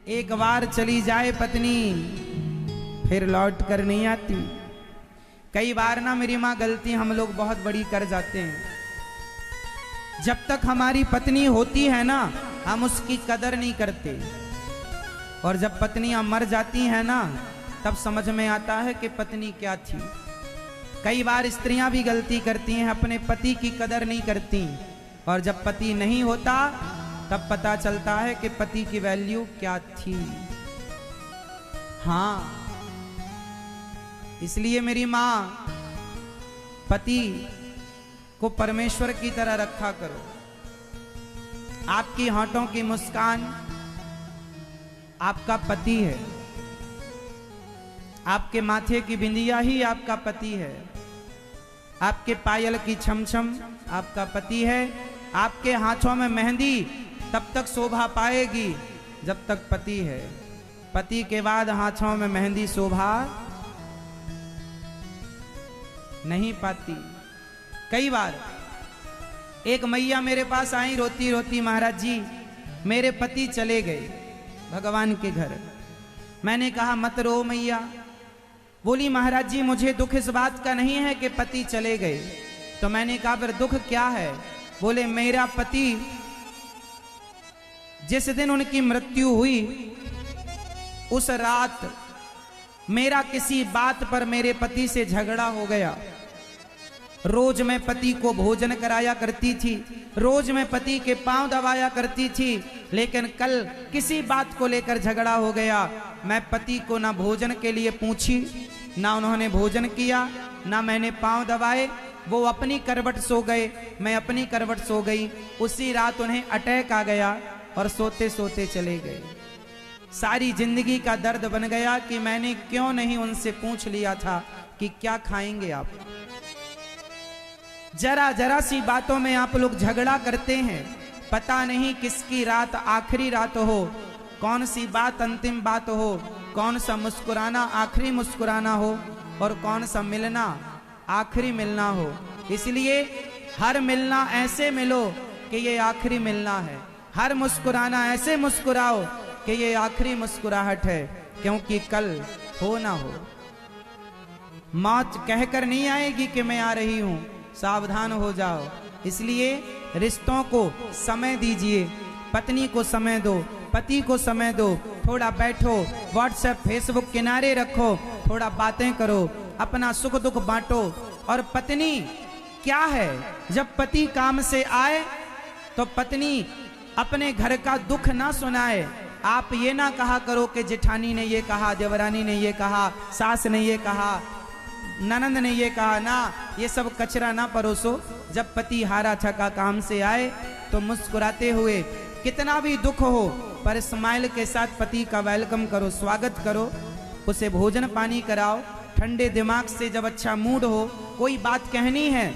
एक बार चली जाए पत्नी फिर लौट कर नहीं आती। कई बार ना मेरी माँ गलती हम लोग बहुत बड़ी कर जाते हैं। जब तक हमारी पत्नी होती है ना हम उसकी कदर नहीं करते, और जब पत्नियां मर जाती हैं ना तब समझ में आता है कि पत्नी क्या थी। कई बार स्त्रियां भी गलती करती हैं, अपने पति की कदर नहीं करती, और जब पति नहीं होता तब पता चलता है कि पति की वैल्यू क्या थी। हाँ, इसलिए मेरी मां पति को परमेश्वर की तरह रखा करो। आपकी होंठों की मुस्कान आपका पति है, आपके माथे की बिंदिया ही आपका पति है, आपके पायल की छमछम आपका पति है, आपके हाथों में मेहंदी तब तक शोभा पाएगी जब तक पति है। पति के बाद हाथों में मेहंदी शोभा नहीं पाती। कई बार एक मैया मेरे पास आई रोती रोती, महाराज जी मेरे पति चले गए भगवान के घर। मैंने कहा मत रो मैया। बोली महाराज जी मुझे दुख इस बात का नहीं है कि पति चले गए। तो मैंने कहा फिर दुख क्या है? बोले मेरा पति जिस दिन उनकी मृत्यु हुई उस रात मेरा किसी बात पर मेरे पति से झगड़ा हो गया। रोज मैं पति को भोजन कराया करती थी, रोज मैं पति के पांव दबाया करती थी, लेकिन कल किसी बात को लेकर झगड़ा हो गया। मैं पति को ना भोजन के लिए पूछी, ना उन्होंने भोजन किया, ना मैंने पांव दबाए। वो अपनी करवट सो गए, मैं अपनी करवट सो गई। उसी रात उन्हें अटैक आ गया और सोते सोते चले गए। सारी जिंदगी का दर्द बन गया कि मैंने क्यों नहीं उनसे पूछ लिया था कि क्या खाएंगे आप। जरा जरा सी बातों में आप लोग झगड़ा करते हैं। पता नहीं किसकी रात आखिरी रात हो, कौन सी बात अंतिम बात हो, कौन सा मुस्कुराना आखिरी मुस्कुराना हो, और कौन सा मिलना आखिरी मिलना हो। इसलिए हर मिलना ऐसे मिलो कि ये आखिरी मिलना है, हर मुस्कुराना ऐसे मुस्कुराओ कि ये आखिरी मुस्कुराहट है, क्योंकि कल हो ना हो। मौत कहकर नहीं आएगी कि मैं आ रही हूं, सावधान हो जाओ। इसलिए रिश्तों को समय दीजिए, पत्नी को समय दो, पति को समय दो। थोड़ा बैठो, व्हाट्सएप फेसबुक किनारे रखो, थोड़ा बातें करो, अपना सुख दुख बांटो। और पत्नी क्या है, जब पति काम से आए तो पत्नी अपने घर का दुख ना सुनाए। आप ये ना कहा करो कि जेठानी ने ये कहा, देवरानी ने ये कहा, सास ने ये कहा, ननंद ने ये कहा, ना ये सब कचरा ना परोसो। जब पति हारा थका काम से आए तो मुस्कुराते हुए, कितना भी दुख हो पर स्माइल के साथ पति का वेलकम करो, स्वागत करो, उसे भोजन पानी कराओ। ठंडे दिमाग से जब अच्छा मूड हो, कोई बात कहनी है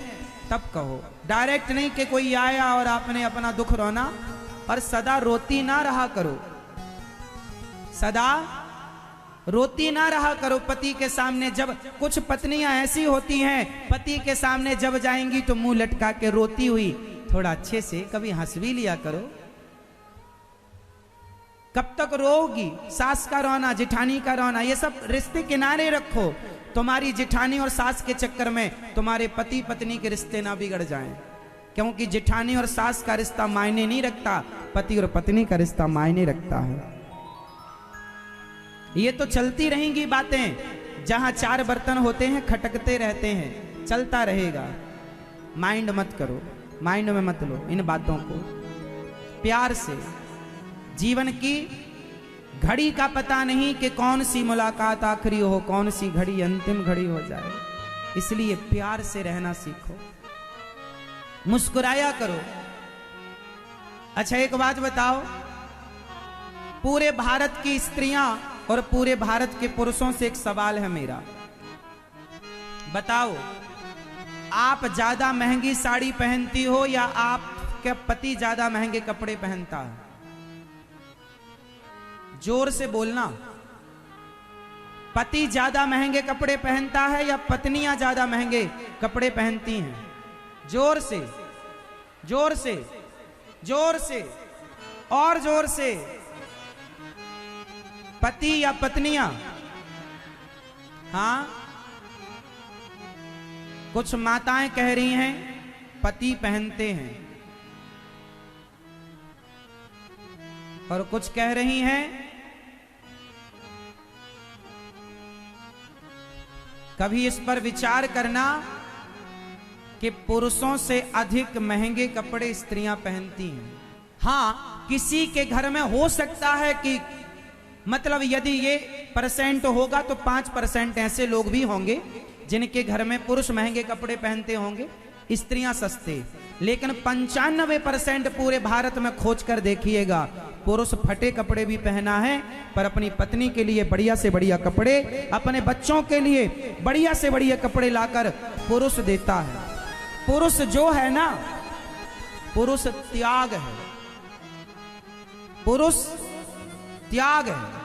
तब कहो, डायरेक्ट नहीं कि कोई आया और आपने अपना दुख रोना। और सदा रोती ना रहा करो, सदा रोती ना रहा करो पति के सामने। जब कुछ पत्नियां ऐसी होती हैं, पति के सामने जब जाएंगी तो मुंह लटका के रोती हुई, थोड़ा अच्छे से कभी हंस भी लिया करो। कब तक रोगी? सास का रोना, जेठानी का रोना, ये सब रिश्ते किनारे रखो। तुम्हारी जेठानी और सास के चक्कर में तुम्हारे पति पत्नी के रिश्ते ना बिगड़ जाएं, क्योंकि जेठानी और सास का रिश्ता मायने नहीं रखता, पति और पत्नी का रिश्ता मायने रखता है। ये तो चलती रहेंगी बातें, जहां चार बर्तन होते हैं खटकते रहते हैं, चलता रहेगा। माइंड मत करो, माइंड में मत लो इन बातों को। प्यार से जीवन की घड़ी का पता नहीं कि कौन सी मुलाकात आखिरी हो, कौन सी घड़ी अंतिम घड़ी हो जाए। इसलिए प्यार से रहना सीखो, मुस्कुराया करो। अच्छा एक बात बताओ, पूरे भारत की स्त्रियां और पूरे भारत के पुरुषों से एक सवाल है मेरा, बताओ आप ज्यादा महंगी साड़ी पहनती हो या आपका पति ज्यादा महंगे कपड़े पहनता है? जोर से बोलना। पति ज्यादा महंगे कपड़े पहनता है या पत्नियां ज्यादा महंगे कपड़े पहनती हैं? जोर से, जोर से, जोर से और जोर से। पति या पत्नियां? हाँ, कुछ माताएं कह रही हैं पति पहनते हैं, और कुछ कह रही हैं कभी इस पर विचार करना कि पुरुषों से अधिक महंगे कपड़े स्त्रियां पहनती हैं। हाँ, किसी के घर में हो सकता है कि मतलब यदि ये परसेंट होगा तो 5% ऐसे लोग भी होंगे जिनके घर में पुरुष महंगे कपड़े पहनते होंगे, स्त्रियां सस्ते। लेकिन 95% पूरे भारत में खोज कर देखिएगा, पुरुष फटे कपड़े भी पहना है पर अपनी पत्नी के लिए बढ़िया से बढ़िया कपड़े, अपने बच्चों के लिए बढ़िया से बढ़िया कपड़े लाकर पुरुष देता है। पुरुष जो है ना, पुरुष त्याग है, पुरुष त्याग है।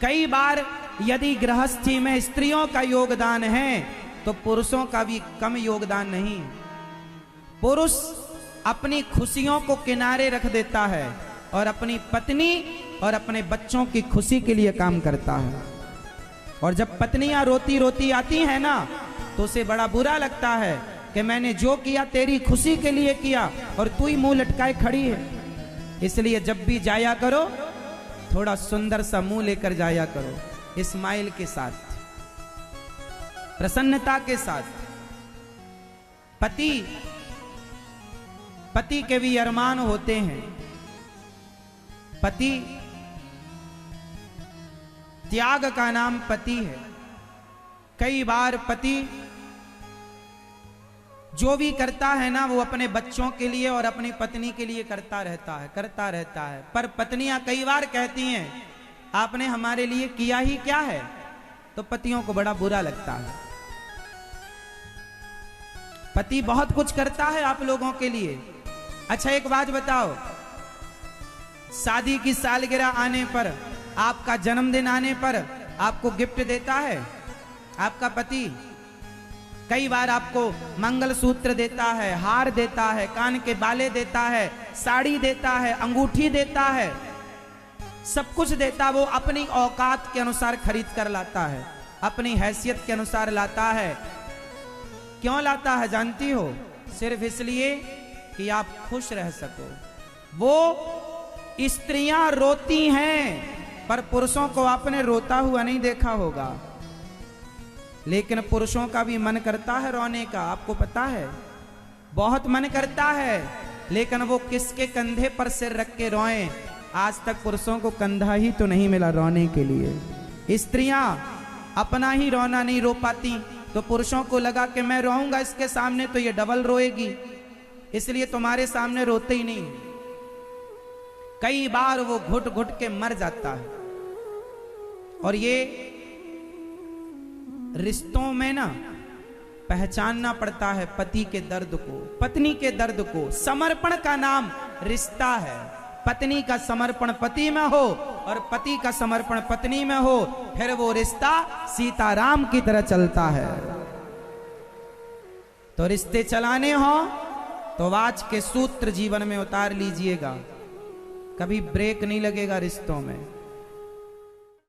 कई बार यदि गृहस्थी में स्त्रियों का योगदान है तो पुरुषों का भी कम योगदान नहीं है। पुरुष अपनी खुशियों को किनारे रख देता है और अपनी पत्नी और अपने बच्चों की खुशी के लिए काम करता है। और जब पत्नियां रोती रोती आती हैं ना तो उसे बड़ा बुरा लगता है कि मैंने जो किया तेरी खुशी के लिए किया और तू ही मुंह लटकाए खड़ी है। इसलिए जब भी जाया करो थोड़ा सुंदर सा मुंह लेकर जाया करो, स्माइल के साथ, प्रसन्नता के साथ। पति के भी अरमान होते हैं। पति, त्याग का नाम पति है। कई बार पति जो भी करता है ना वो अपने बच्चों के लिए और अपनी पत्नी के लिए करता रहता है। पर पत्नियां कई बार कहती हैं आपने हमारे लिए किया ही क्या है, तो पतियों को बड़ा बुरा लगता है। पति बहुत कुछ करता है आप लोगों के लिए। अच्छा एक बात बताओ, शादी की सालगिरह आने पर, आपका जन्मदिन आने पर आपको गिफ्ट देता है आपका पति? कई बार आपको मंगलसूत्र देता है, हार देता है, कान के बाले देता है, साड़ी देता है, अंगूठी देता है, सब कुछ देता। वो अपनी औकात के अनुसार खरीद कर लाता है, अपनी हैसियत के अनुसार लाता है। क्यों लाता है जानती हो? सिर्फ इसलिए कि आप खुश रह सको। वो स्त्रियां रोती हैं पर पुरुषों को आपने रोता हुआ नहीं देखा होगा, लेकिन पुरुषों का भी मन करता है रोने का, आपको पता है, बहुत मन करता है। लेकिन वो किसके कंधे पर सिर रख के रोएं? आज तक पुरुषों को कंधा ही तो नहीं मिला रोने के लिए। स्त्रियां अपना ही रोना नहीं रो पाती तो पुरुषों को लगा कि मैं रोऊंगा इसके सामने तो ये डबल रोएगी, इसलिए तुम्हारे सामने रोते ही नहीं। कई बार वो घुट घुट के मर जाता है। और ये रिश्तों में ना पहचानना पड़ता है पति के दर्द को, पत्नी के दर्द को। समर्पण का नाम रिश्ता है। पत्नी का समर्पण पति में हो और पति का समर्पण पत्नी में हो, फिर वो रिश्ता सीताराम की तरह चलता है। तो रिश्ते चलाने हो तो आज के सूत्र जीवन में उतार लीजिएगा, कभी ब्रेक नहीं लगेगा रिश्तों में।